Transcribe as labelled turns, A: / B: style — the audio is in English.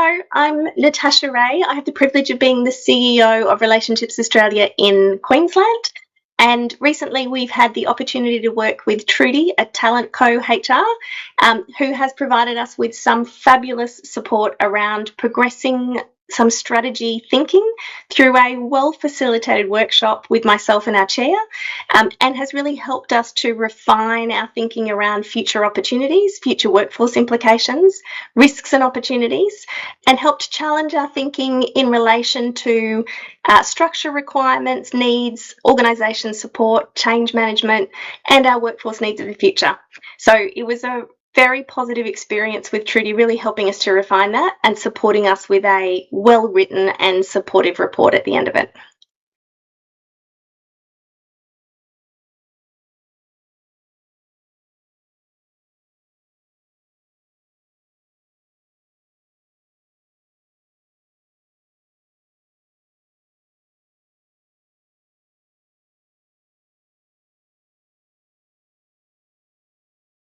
A: Hello, I'm Natasha Rae. I have the privilege of being the CEO of Relationships Australia in Queensland. And recently we've had the opportunity to work with Trudy at Talent Co HR, who has provided us with some fabulous support around progressing some strategy thinking through a well-facilitated workshop with myself and our chair, and has really helped us to refine our thinking around future opportunities, future workforce implications, risks and opportunities, and helped challenge our thinking in relation to structure requirements, needs, organisation support, change management, and our workforce needs of the future. So it was a very positive experience with Trudy, really helping us to refine that and supporting us with a well-written and supportive report at the end of it.